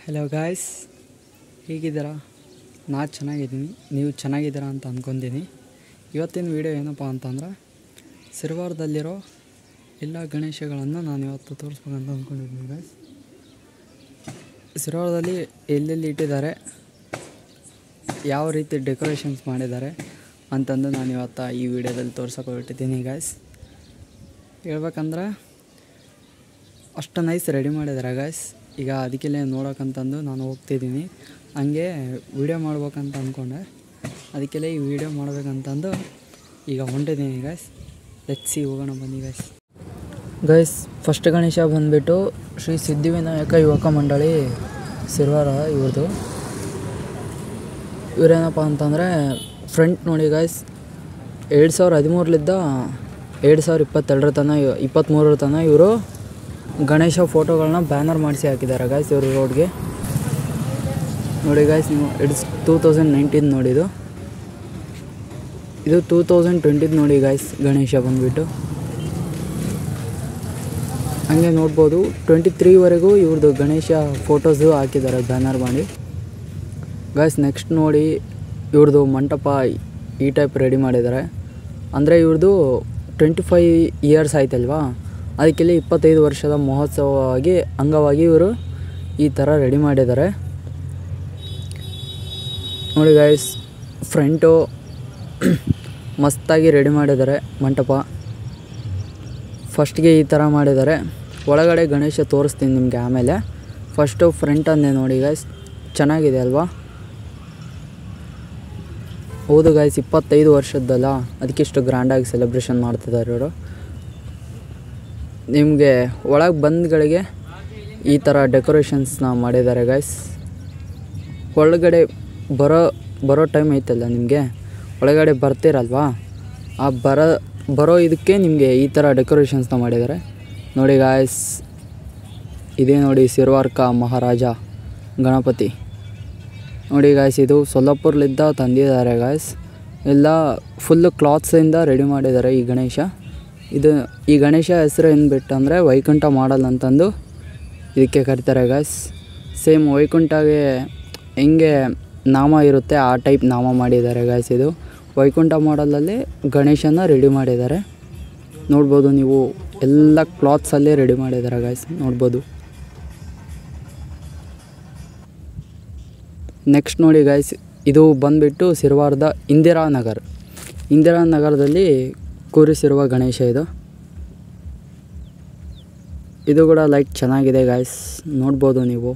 Hello guys, ಹೇಗಿದ್ದೀರಾ? ನಾನು ಚೆನ್ನಾಗಿದ್ದೀನಿ, ನೀವು ಚೆನ್ನಾಗಿದ್ದೀರಾ ಅಂತ ಅಂದ್ಕೊತೀನಿ. ಇವತ್ತಿನ ವೀಡಿಯೋ ಏನಪ್ಪ ಅಂತಂದರೆ ಸಿರವಾರದಲ್ಲಿರೋ ಎಲ್ಲ ಗಣೇಶಗಳನ್ನು ನಾನು ಇವತ್ತು ತೋರಿಸ್ಬೇಕಂತ ಅಂದ್ಕೊಂಡಿದ್ದೀನಿ ಗಾಯ್ಸ್. ಸಿರವಾರದಲ್ಲಿ ಎಲ್ಲೆಲ್ಲಿ ಇಟ್ಟಿದ್ದಾರೆ, ಯಾವ ರೀತಿ ಡೆಕೋರೇಷನ್ಸ್ ಮಾಡಿದ್ದಾರೆ ಅಂತಂದು ನಾನು ಇವತ್ತು ಈ ವಿಡಿಯೋದಲ್ಲಿ ತೋರ್ಸೋಕೆ ಹೊರಟಿದ್ದೀನಿ ಗಾಯ್ಸ್. ಹೇಳ್ಬೇಕಂದ್ರೆ ಅಷ್ಟು ನೈಸ್ ರೆಡಿ ಮಾಡಿದ್ದಾರೆ ಗಾಯ್ಸ್. ಈಗ ಅದಕ್ಕೆಲ್ಲೇ ನೋಡೋಕ್ಕಂತಂದು ನಾನು ಹೋಗ್ತಿದ್ದೀನಿ. ಹಂಗೆ ವೀಡಿಯೋ ಮಾಡ್ಬೇಕಂತ ಅಂದ್ಕೊಂಡೆ, ಅದಕ್ಕೆಲ್ಲೇ ಈ ವಿಡಿಯೋ ಮಾಡ್ಬೇಕಂತಂದು ಈಗ ಹೊಂಟಿದ್ದೀನಿ ಗಾಯ್ಸ್. ಲೆಟ್ಸಿ ಹೋಗೋಣ ಬನ್ನಿ ಗೈಸ್. ಫಸ್ಟ್ ಗಣೇಶ ಬಂದುಬಿಟ್ಟು ಶ್ರೀ ಸಿದ್ಧಿವಿನಾಯಕ ಯುವಕ ಮಂಡಳಿ ಸಿರವಾರ ಇವ್ರದ್ದು. ಇವರೇನಪ್ಪ ಅಂತಂದರೆ ಫ್ರಂಟ್ ನೋಡಿ ಗೈಸ್, 2013ಲಿದ್ದ 2022 ತನಕ 23 ತನಕ ಇವರು ಗಣೇಶ ಫೋಟೋಗಳನ್ನ ಬ್ಯಾನರ್ ಮಾಡಿಸಿ ಹಾಕಿದ್ದಾರೆ ಗಾಯ್ಸ್ ಇವರು ರೋಡ್ಗೆ. ನೋಡಿ ಗಾಯ್ಸ್, ನೀವು 2019 ನೋಡಿದ್ದು, ಇದು 2020 ನೋಡಿ ಗಾಯ್ಸ್. ಗಣೇಶ ಬಂದುಬಿಟ್ಟು ಹಂಗೆ ನೋಡ್ಬೋದು 23ವರೆಗೂ ಇವ್ರದ್ದು ಗಣೇಶ ಫೋಟೋಸು ಹಾಕಿದ್ದಾರೆ ಬ್ಯಾನರ್ ಮಾಡಿ ಗಾಯ್ಸ್. ನೆಕ್ಸ್ಟ್ ನೋಡಿ ಇವ್ರದ್ದು ಮಂಟಪ ಈ ಟೈಪ್ ರೆಡಿ ಮಾಡಿದ್ದಾರೆ. ಅಂದರೆ ಇವ್ರದ್ದು 25 ಇಯರ್ಸ್ ಆಯ್ತಲ್ವಾ, ಅದಕ್ಕೆಲ್ಲಿ 25 ವರ್ಷದ ಮಹೋತ್ಸವವಾಗಿ ಅಂಗವಾಗಿ ಇವರು ಈ ಥರ ರೆಡಿ ಮಾಡಿದ್ದಾರೆ. ನೋಡಿ ಗಾಯ್ಸ್, ಫ್ರಂಟು ಮಸ್ತಾಗಿ ರೆಡಿ ಮಾಡಿದ್ದಾರೆ ಮಂಟಪ. ಫಸ್ಟ್ಗೆ ಈ ಥರ ಮಾಡಿದ್ದಾರೆ. ಒಳಗಡೆ ಗಣೇಶ ತೋರಿಸ್ತೀನಿ ನಿಮಗೆ ಆಮೇಲೆ. ಫಸ್ಟು ಫ್ರಂಟ್ ಅಂದೆ ನೋಡಿ ಗಾಯ್ಸ್, ಚೆನ್ನಾಗಿದೆ ಅಲ್ವಾ? ಹೌದು ಗಾಯ್ಸ್, 25 ವರ್ಷದ್ದಲ್ಲ, ಅದಕ್ಕಿಷ್ಟು ಗ್ರ್ಯಾಂಡಾಗಿ ಸೆಲೆಬ್ರೇಷನ್ ಮಾಡ್ತಿದ್ದಾರೆ ಇವರು. ನಿಮಗೆ ಒಳಗೆ ಬಂದ್ಗಳಿಗೆ ಈ ಥರ ಡೆಕೋರೇಷನ್ಸ್ನ ಮಾಡಿದ್ದಾರೆ ಗಾಯ್ಸ್. ಒಳಗಡೆ ಬರೋ ಟೈಮ್ ಐತಲ್ಲ ನಿಮಗೆ, ಒಳಗಡೆ ಬರ್ತೀರಲ್ವಾ, ಆ ಬರೋ ಇದಕ್ಕೆ ನಿಮಗೆ ಈ ಥರ ಡೆಕೋರೇಷನ್ಸ್ನ ಮಾಡಿದ್ದಾರೆ. ನೋಡಿ ಗಾಯ್ಸ್, ಇದೇ ನೋಡಿ ಸಿರವಾರ್ಕ ಮಹಾರಾಜ ಗಣಪತಿ. ನೋಡಿ ಗಾಯ್ಸ್, ಇದು ಸೊಲ್ಲಾಪುರ್ಲಿದ್ದ ತಂದಿದ್ದಾರೆ ಗಾಯ್ಸ್. ಎಲ್ಲ ಫುಲ್ಲು ಕ್ಲಾತ್ಸಿಂದ ರೆಡಿ ಮಾಡಿದ್ದಾರೆ ಈ ಗಣೇಶ. ಈ ಗಣೇಶ ಹೆಸರು ಏನ್ಬಿಟ್ಟಂದರೆ ವೈಕುಂಠ ಮಾಡಲ್ ಅಂತಂದು ಇದಕ್ಕೆ ಕರೀತಾರೆ ಗಾಯ್ಸ್. ಸೇಮ್ ವೈಕುಂಠಗೆ ಹೆಂಗೆ ನಾಮ ಇರುತ್ತೆ ಆ ಟೈಪ್ ನಾಮ ಮಾಡಿದ್ದಾರೆ ಗಾಯ್ಸ್. ಇದು ವೈಕುಂಠ ಮಾಡಲಲ್ಲಿ ಗಣೇಶನ ರೆಡಿ ಮಾಡಿದ್ದಾರೆ. ನೋಡ್ಬೋದು ನೀವು, ಎಲ್ಲ ಕ್ಲಾತ್ಸಲ್ಲೇ ರೆಡಿ ಮಾಡಿದ್ದಾರೆ ಗಾಯ್ಸ್, ನೋಡ್ಬೋದು. ನೆಕ್ಸ್ಟ್ ನೋಡಿ ಗಾಯ್ಸ್, ಇದು ಬಂದುಬಿಟ್ಟು ಸಿರವಾರದ ಇಂದಿರಾನಗರದಲ್ಲಿ ಕೂರಿಸಿರುವ ಗಣೇಶ ಇದು ಕೂಡ ಲೈಕ್ ಚೆನ್ನಾಗಿದೆ ಗಾಯ್ಸ್. ನೋಡ್ಬೋದು ನೀವು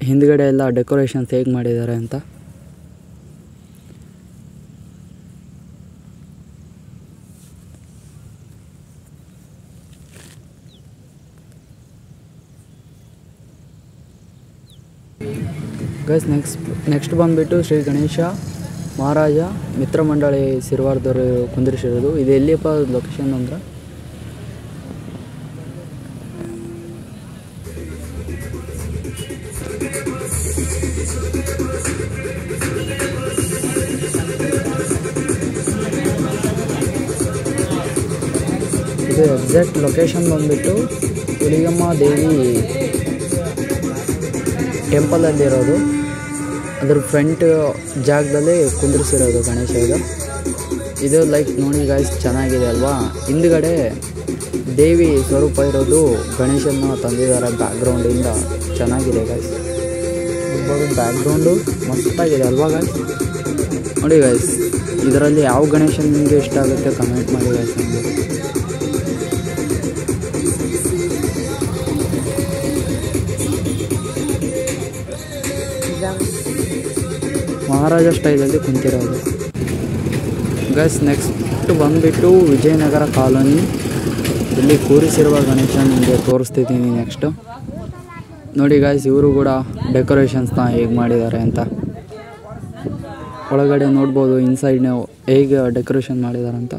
ಹಿಂದ್ಗಡೆ ಎಲ್ಲ ಡೆಕೋರೇಷನ್ಸ್ ಹೇಗೆ ಮಾಡಿದ್ದಾರೆ ಅಂತ. ಗೈಸ್, ನೆಕ್ಸ್ಟ್ ಬಂದುಬಿಟ್ಟು ಶ್ರೀ ಗಣೇಶ ಮಹಾರಾಜ ಮಿತ್ರ ಮಂಡಳಿ ಸಿರವಾರದವರು ಕುಂದಿರಿಸಿರೋದು. ಇದು ಎಲ್ಲಿಯಪ್ಪ ಲೊಕೇಶನ್ ಅಂದ್ರೆ ಇದು ಎಕ್ಸಾಕ್ಟ್ ಲೊಕೇಶನ್ ಬಂದುಬಿಟ್ಟು ಹುಲಿಗೆಮ್ಮ ದೇವಿ ಟೆಂಪಲಲ್ಲಿರೋದು. ಅದ್ರ ಫ್ರಂಟ್ ಜಾಗದಲ್ಲಿ ಕುಂದಿರಿಸಿರೋದು ಗಣೇಶ ಇದು ಲೈಕ್ ನೋಡಿ ಗಾಯ್ಸ್, ಚೆನ್ನಾಗಿದೆ ಅಲ್ವಾ? ಹಿಂದ್ಗಡೆ ದೇವಿ ಸ್ವರೂಪ ಇರೋದು ಗಣೇಶನ ತಂದಿದ್ದಾರೆ ಬ್ಯಾಕ್ಗ್ರೌಂಡಿಂದ. ಚೆನ್ನಾಗಿದೆ ಗಾಯ್ಸ್, ನೋಡ್ಬೋದು ಬ್ಯಾಕ್ಗ್ರೌಂಡು ಮಸ್ತಾಗಿದೆ ಅಲ್ವಾ ಗಾಯ್ಸ್? ನೋಡಿ ಗಾಯ್ಸ್, ಇದರಲ್ಲಿ ಯಾವ ಗಣೇಶ ನಿಮಗೆ ಇಷ್ಟ ಆಗುತ್ತೆ ಕಮೆಂಟ್ ಮಾಡಿ ಗಾಯ್ಸ್. ಮಹಾರಾಜ ಸ್ಟೈಲಲ್ಲಿ ಕುಂತಿರೋದು ಗೈಸ್. ನೆಕ್ಸ್ಟ್ ಬಂದುಬಿಟ್ಟು ವಿಜಯನಗರ ಕಾಲೋನಿ, ಇಲ್ಲಿ ಕೂರಿಸಿರುವ ಗಣೇಶ ನಿಮಗೆ ತೋರಿಸ್ತಿದ್ದೀನಿ ನೆಕ್ಸ್ಟು. ನೋಡಿ ಗಾಯ್ಸ್, ಇವರು ಕೂಡ ಡೆಕೋರೇಷನ್ಸ್ನ ಹೇಗೆ ಮಾಡಿದ್ದಾರೆ ಅಂತ. ಒಳಗಡೆ ನೋಡ್ಬೋದು ಇನ್ಸೈಡ್ನ ಹೇಗೆ ಡೆಕೋರೇಷನ್ ಮಾಡಿದ್ದಾರೆ ಅಂತ.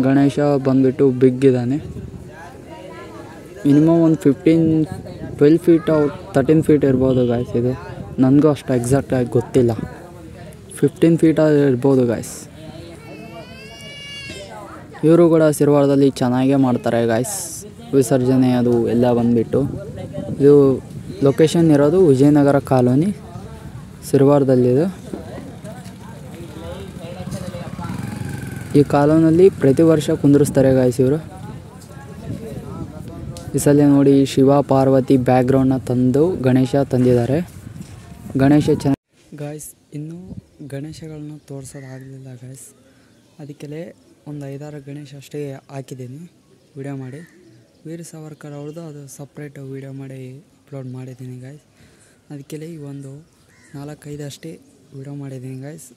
ಗಣೇಶ ಬಂದುಬಿಟ್ಟು ಬಿಗ್ ಇದ್ದಾನೆ, ಮಿನಿಮಮ್ ಒಂದು 12 ಫೀಟ್ 13 ಫೀಟ್ ಇರ್ಬೋದು ಗಾಯ್ಸ್. ಇದು ನನಗೂ ಅಷ್ಟು ಎಕ್ಸಾಕ್ಟಾಗಿ ಗೊತ್ತಿಲ್ಲ, 15 ಫೀಟ್ ಇರ್ಬೋದು ಗಾಯ್ಸ್. ಇವರು ಕೂಡ ಸಿರವಾರದಲ್ಲಿ ಚೆನ್ನಾಗೇ ಮಾಡ್ತಾರೆ ಗಾಯ್ಸ್. ವಿಸರ್ಜನೆ ಅದು ಎಲ್ಲ ಬಂದುಬಿಟ್ಟು ಇದು ಲೊಕೇಶನ್ ಇರೋದು ವಿಜಯನಗರ ಕಾಲೋನಿ ಸಿರವಾರದಲ್ಲಿದೆ. ಈ ಕಾಲೋನಲ್ಲಿ ಪ್ರತಿ ವರ್ಷ ಕುಂದಿರಿಸ್ತಾರೆ ಗಾಯ್ಸ್ ಇವರು. ಈ ಸಲ ನೋಡಿ ಶಿವ ಪಾರ್ವತಿ ಬ್ಯಾಕ್ಗ್ರೌಂಡ್ನ ತಂದು ಗಣೇಶ ತಂದಿದ್ದಾರೆ. ಗಣೇಶ ಗಾಯ್ಸ್ ಇನ್ನೂ ಗಣೇಶಗಳನ್ನ ತೋರಿಸೋದಾಗಲಿಲ್ಲ ಗಾಯ್ಸ್. ಅದಕ್ಕೆ ಒಂದು 5-6 ಗಣೇಶ ಅಷ್ಟೇ ಹಾಕಿದ್ದೀನಿ ವಿಡಿಯೋ ಮಾಡಿ. ವೀರ ಸಾವರ್ಕರ್ ಅವ್ರದ್ದು ಅದು ಸಪ್ರೇಟ್ ವಿಡಿಯೋ ಮಾಡಿ ಅಪ್ಲೋಡ್ ಮಾಡಿದ್ದೀನಿ ಗಾಯ್ಸ್. ಅದಕ್ಕೆ ಈ ಒಂದು 4-5 ಅಷ್ಟೇ ವಿಡಿಯೋ ಮಾಡಿದ್ದೀನಿ ಗಾಯ್ಸ್.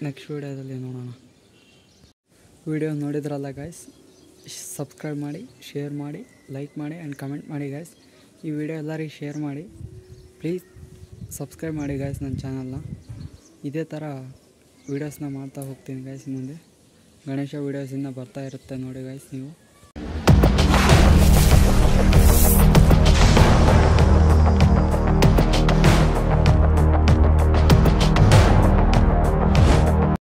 ನೆಕ್ಸ್ಟ್ ವಿಡಿಯೋದಲ್ಲಿ ನೋಡೋಣ. ವಿಡಿಯೋ ನೋಡಿದ್ರಲ್ಲ ಗಾಯ್ಸ್, ಸಬ್ಸ್ಕ್ರೈಬ್ ಮಾಡಿ, ಶೇರ್ ಮಾಡಿ, ಲೈಕ್ ಮಾಡಿ ಆ್ಯಂಡ್ ಕಮೆಂಟ್ ಮಾಡಿ ಗಾಯ್ಸ್. ಈ ವಿಡಿಯೋ ಎಲ್ಲರಿಗೂ ಶೇರ್ ಮಾಡಿ. ಪ್ಲೀಸ್ ಸಬ್ಸ್ಕ್ರೈಬ್ ಮಾಡಿ ಗಾಯ್ಸ್ ನನ್ನ ಚಾನಲ್ನ. ಇದೇ ಥರ ವೀಡಿಯೋಸ್ನ ಮಾಡ್ತಾ ಹೋಗ್ತೀನಿ ಗಾಯ್ಸ್ ಮುಂದೆ. ಗಣೇಶ ವೀಡಿಯೋಸಿಂದ ಬರ್ತಾ ಇರುತ್ತೆ ನೋಡಿ ಗಾಯ್ಸ್ ನೀವು.